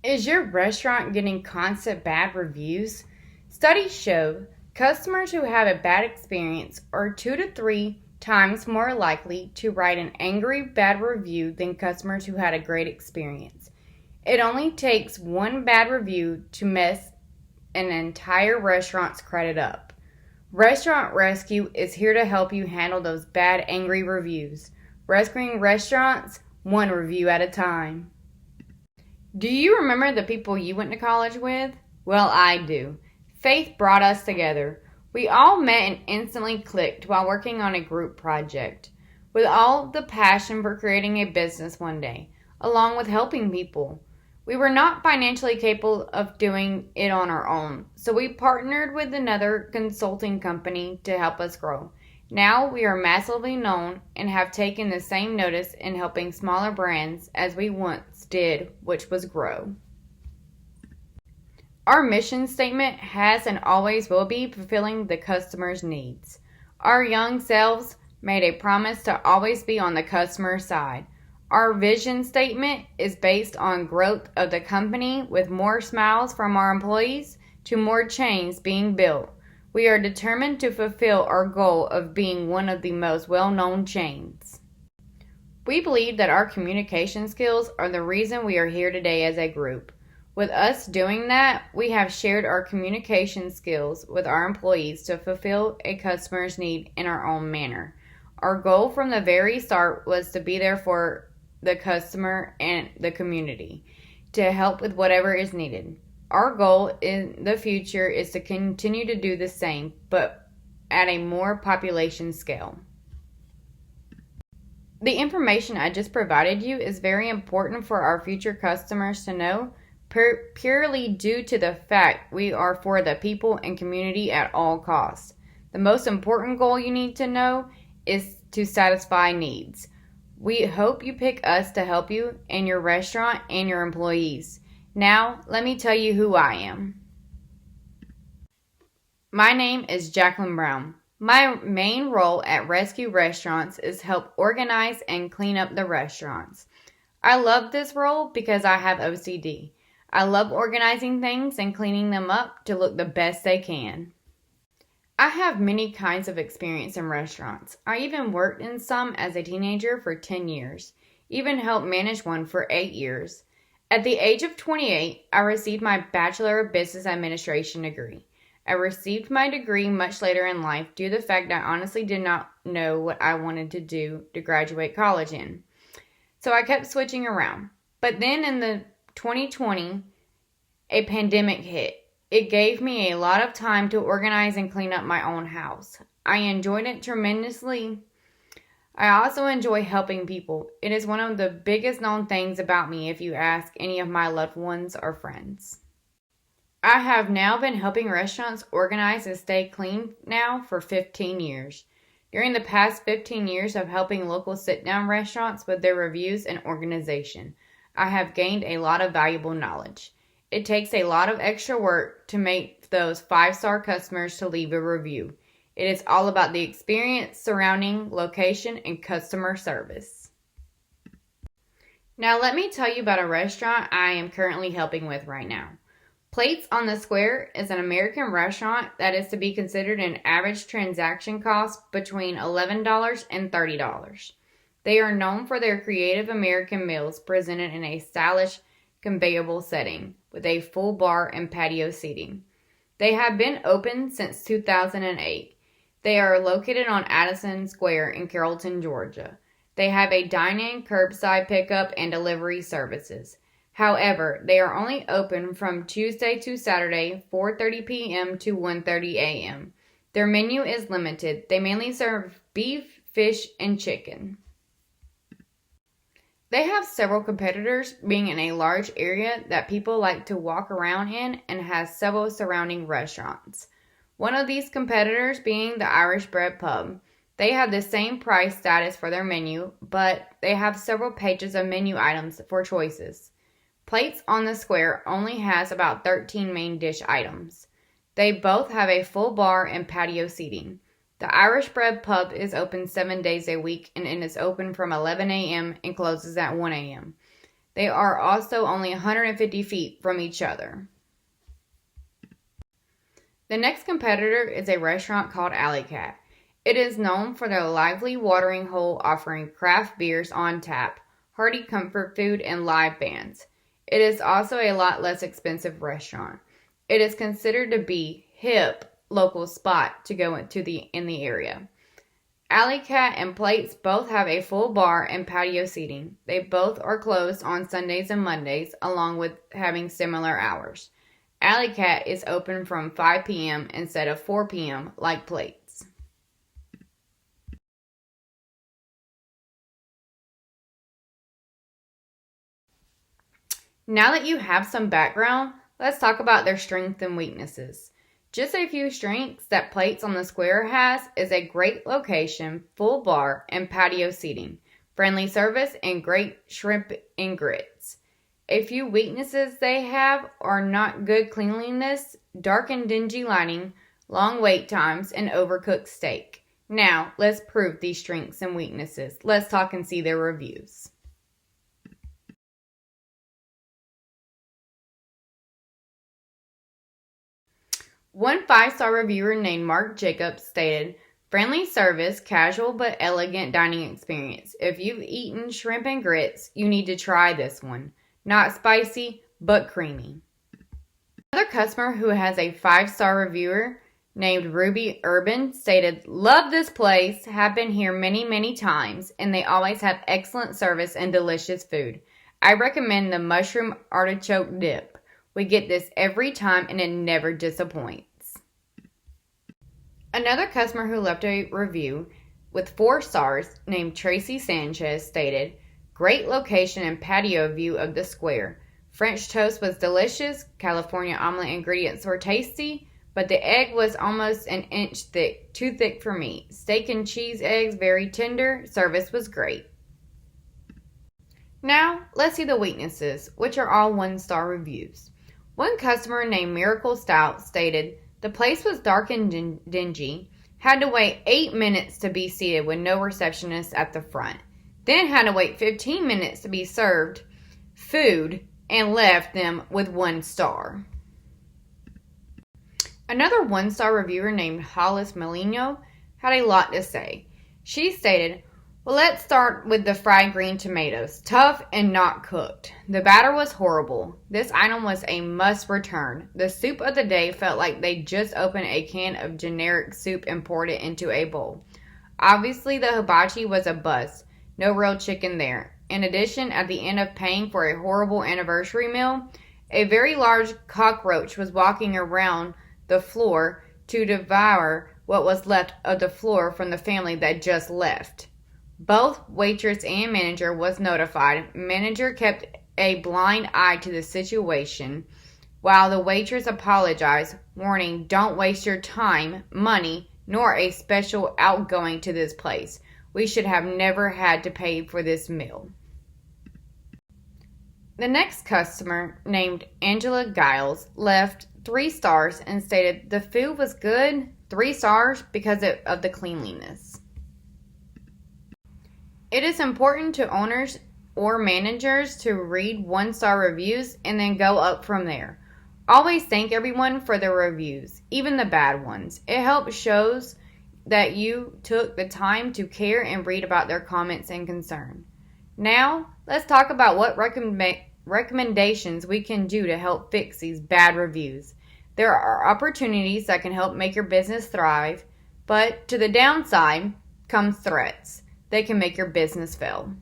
Is your restaurant getting constant bad reviews? Studies show customers who have a bad experience are 2 to 3 times more likely to write an angry bad review than customers who had a great experience. It only takes one bad review to mess an entire restaurant's credit up. Restaurant Rescue is here to help you handle those bad, angry reviews. Rescuing restaurants, one review at a time. Do you remember the people you went to college with? Well, I do. Faith brought us together. We all met and instantly clicked while working on a group project, with all the passion for creating a business one day, along with helping people. We were not financially capable of doing it on our own, so we partnered with another consulting company to help us grow. Now we are massively known and have taken the same notice in helping smaller brands as we once did, which was grow. Our mission statement has and always will be fulfilling the customer's needs. Our young selves made a promise to always be on the customer side. Our vision statement is based on growth of the company with more smiles from our employees to more chains being built. We are determined to fulfill our goal of being one of the most well-known chains. We believe that our communication skills are the reason we are here today as a group. With us doing that, we have shared our communication skills with our employees to fulfill a customer's need in our own manner. Our goal from the very start was to be there for the customer and the community, to help with whatever is needed. Our goal in the future is to continue to do the same, but at a more population scale. The information I just provided you is very important for our future customers to know, purely due to the fact we are for the people and community at all costs. The most important goal you need to know is to satisfy needs. We hope you pick us to help you and your restaurant and your employees. Now, let me tell you who I am. My name is Jacqueline Brown. My main role at Rescue Restaurants is help organize and clean up the restaurants. I love this role because I have OCD. I love organizing things and cleaning them up to look the best they can. I have many kinds of experience in restaurants. I even worked in some as a teenager for 10 years, even helped manage one for 8 years. At the age of 28, I received my Bachelor of Business Administration degree. I received my degree much later in life due to the fact I honestly did not know what I wanted to do to graduate college in. So I kept switching around. But then in the 2020, a pandemic hit. It gave me a lot of time to organize and clean up my own house. I enjoyed it tremendously. I also enjoy helping people. It is one of the biggest known things about me if you ask any of my loved ones or friends. I have now been helping restaurants organize and stay clean now for 15 years. During the past 15 years of helping local sit-down restaurants with their reviews and organization, I have gained a lot of valuable knowledge. It takes a lot of extra work to make those 5-star customers to leave a review. It is all about the experience surrounding location and customer service. Now let me tell you about a restaurant I am currently helping with right now. Plates on the Square is an American restaurant that is to be considered an average transaction cost between $11 and $30. They are known for their creative American meals presented in a stylish, conveyable setting with a full bar and patio seating. They have been open since 2008. They are located on Addison Square in Carrollton, Georgia. They have a dine-in, curbside pickup, and delivery services. However, they are only open from Tuesday to Saturday, 4:30 p.m. to 1:30 a.m. Their menu is limited. They mainly serve beef, fish, and chicken. They have several competitors, being in a large area that people like to walk around in, and has several surrounding restaurants. One of these competitors being the Irish Bread Pub. They have the same price status for their menu, but they have several pages of menu items for choices. Plates on the Square only has about 13 main dish items. They both have a full bar and patio seating. The Irish Bread Pub is open 7 days a week, and it is open from 11 a.m. and closes at 1 a.m. They are also only 150 feet from each other. The next competitor is a restaurant called Alley Cat. It is known for their lively watering hole offering craft beers on tap, hearty comfort food, and live bands. It is also a lot less expensive restaurant. It is considered to be hip local spot to go into in the area. Alley Cat and Plates both have a full bar and patio seating. They both are closed on Sundays and Mondays, along with having similar hours. Alley Cat is open from 5 p.m. instead of 4 p.m. like Plates. Now that you have some background, let's talk about their strengths and weaknesses. Just a few strengths that Plates on the Square has is a great location, full bar, and patio seating, friendly service, and great shrimp and grits. A few weaknesses they have are not good cleanliness, dark and dingy lighting, long wait times, and overcooked steak. Now, let's prove these strengths and weaknesses. Let's talk and see their reviews. One 5-star reviewer named Mark Jacobs stated, "Friendly service, casual but elegant dining experience. If you've eaten shrimp and grits, you need to try this one. Not spicy, but creamy." Another customer who has a 5-star reviewer named Ruby Urban stated, "Love this place, have been here many, many times, and they always have excellent service and delicious food. I recommend the mushroom artichoke dip. We get this every time and it never disappoints." Another customer who left a review with 4 stars named Tracy Sanchez stated, "Great location and patio view of the square. French toast was delicious. California omelet ingredients were tasty, but the egg was almost an inch thick, too thick for me. Steak and cheese eggs very tender. Service was great." Now, let's see the weaknesses, which are all 1-star reviews. One customer named Miracle Stout stated, "The place was dark and dingy. Had to wait 8 minutes to be seated with no receptionist at the front. Then had to wait 15 minutes to be served food and left them with 1 star." Another 1-star reviewer named Hollis Molino had a lot to say. She stated, "Well, let's start with the fried green tomatoes. Tough and not cooked. The batter was horrible. This item was a must return. The soup of the day felt like they just opened a can of generic soup and poured it into a bowl. Obviously, the hibachi was a bust. No real chicken there. In addition, at the end of paying for a horrible anniversary meal, a very large cockroach was walking around the floor to devour what was left of the floor from the family that just left. Both waitress and manager was notified. Manager kept a blind eye to the situation, while the waitress apologized, warning, 'Don't waste your time, money, nor a special outgoing to this place. We should have never had to pay for this meal.'" The next customer, named Angela Giles, left 3 stars and stated, "The food was good, 3 stars because of the cleanliness." It is important to owners or managers to read 1-star reviews and then go up from there. Always thank everyone for their reviews, even the bad ones. It helps shows that you took the time to care and read about their comments and concern. Now, let's talk about what recommendations we can do to help fix these bad reviews. There are opportunities that can help make your business thrive, but to the downside comes threats. They can make your business fail.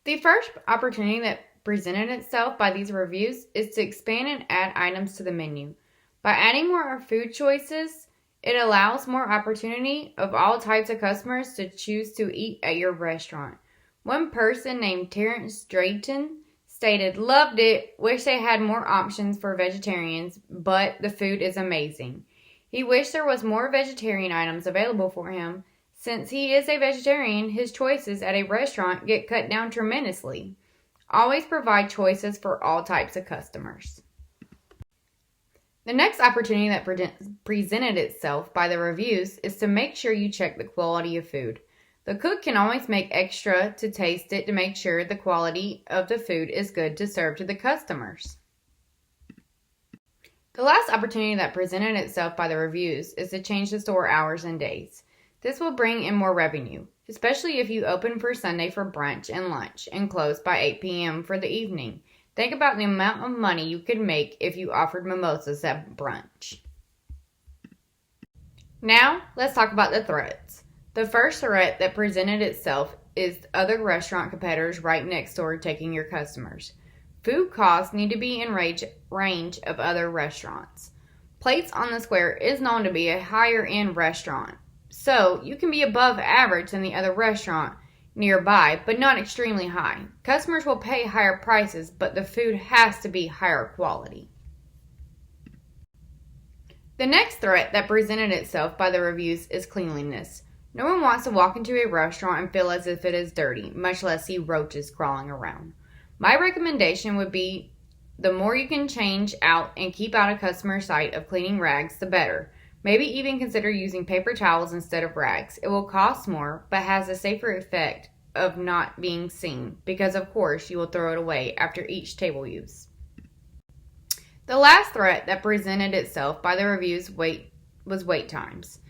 The first opportunity that presented itself by these reviews is to expand and add items to the menu. By adding more food choices, it allows more opportunity of all types of customers to choose to eat at your restaurant. One person named Terrence Drayton stated, "Loved it, wish they had more options for vegetarians, but the food is amazing." He wished there was more vegetarian items available for him. Since he is a vegetarian, his choices at a restaurant get cut down tremendously. Always provide choices for all types of customers. The next opportunity that presented itself by the reviews is to make sure you check the quality of food. The cook can always make extra to taste it to make sure the quality of the food is good to serve to the customers. The last opportunity that presented itself by the reviews is to change the store hours and days. This will bring in more revenue, especially if you open for Sunday for brunch and lunch and close by 8 p.m. for the evening. Think about the amount of money you could make if you offered mimosas at brunch. Now, let's talk about the threats. The first threat that presented itself is other restaurant competitors right next door taking your customers. Food costs need to be in range of other restaurants. Plates on the Square is known to be a higher-end restaurant, so you can be above average than the other restaurant nearby, but not extremely high. Customers will pay higher prices, but the food has to be higher quality. The next threat that presented itself by the reviews is cleanliness. No one wants to walk into a restaurant and feel as if it is dirty, much less see roaches crawling around. My recommendation would be the more you can change out and keep out of customer sight of cleaning rags, the better. Maybe even consider using paper towels instead of rags. It will cost more, but has a safer effect of not being seen, because of course you will throw it away after each table use. The last threat that presented itself by the reviews was wait times.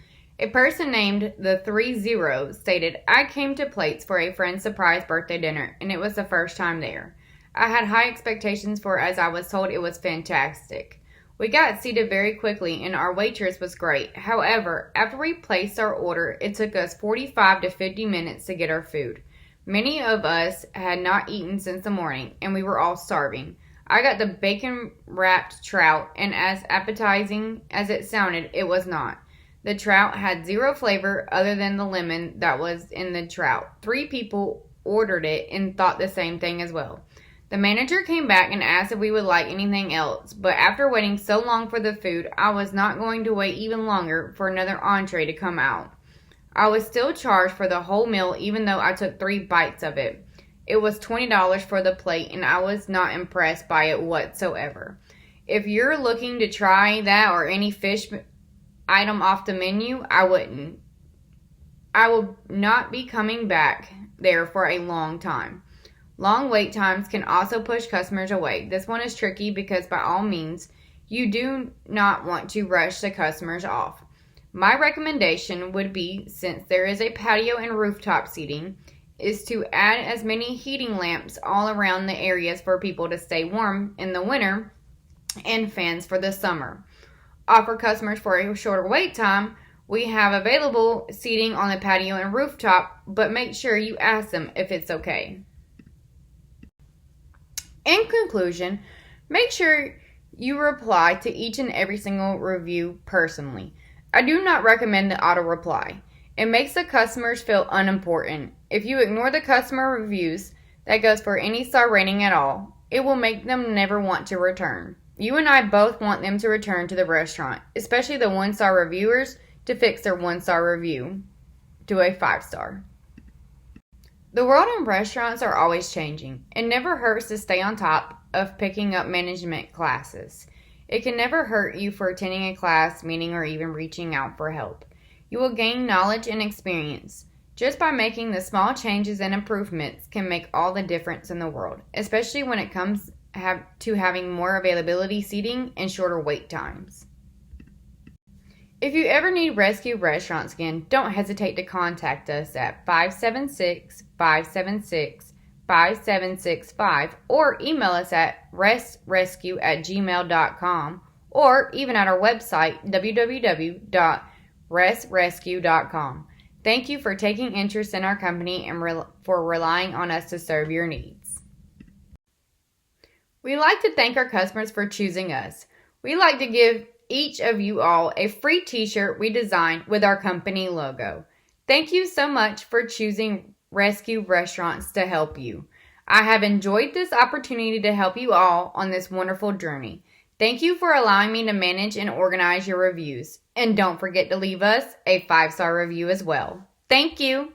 A person named the 30 stated, "I came to Plates for a friend's surprise birthday dinner, and it was the first time there. I had high expectations for it as I was told it was fantastic. We got seated very quickly and our waitress was great. However, after we placed our order, it took us 45 to 50 minutes to get our food. Many of us had not eaten since the morning and we were all starving. I got the bacon-wrapped trout, and as appetizing as it sounded, it was not. The trout had zero flavor other than the lemon that was in the trout. 3 people ordered it and thought the same thing as well. The manager came back and asked if we would like anything else, but after waiting so long for the food, I was not going to wait even longer for another entree to come out. I was still charged for the whole meal even though I took 3 bites of it. It was $20 for the plate and I was not impressed by it whatsoever. If you're looking to try that or any fish item off the menu, I wouldn't. I will not be coming back there for a long time. Long wait times can also push customers away. This one is tricky because by all means, you do not want to rush the customers off. My recommendation would be, since there is a patio and rooftop seating, is to add as many heating lamps all around the areas for people to stay warm in the winter and fans for the summer. Offer customers for a shorter wait time. We have available seating on the patio and rooftop, but make sure you ask them if it's okay. In conclusion, make sure you reply to each and every single review personally. I do not recommend the auto reply. It makes the customers feel unimportant. If you ignore the customer reviews, that goes for any star rating at all, it will make them never want to return. You and I both want them to return to the restaurant, especially the 1-star reviewers, to fix their 1-star review to a 5-star. The world in restaurants are always changing. It never hurts to stay on top of picking up management classes. It can never hurt you for attending a class, meeting, or even reaching out for help. You will gain knowledge and experience. Just by making the small changes and improvements can make all the difference in the world, especially when it comes to having more availability seating and shorter wait times. If you ever need rescue restaurants again, don't hesitate to contact us at 576-576-5765 or email us at restrescue@gmail.com or even at our website www.restrescue.com. Thank you for taking interest in our company and for relying on us to serve your needs. We'd like to thank our customers for choosing us. We'd like to give each of you all a free t-shirt we designed with our company logo. Thank you so much for choosing Rescue Restaurants to help you. I have enjoyed this opportunity to help you all on this wonderful journey. Thank you for allowing me to manage and organize your reviews. And don't forget to leave us a 5-star review as well. Thank you.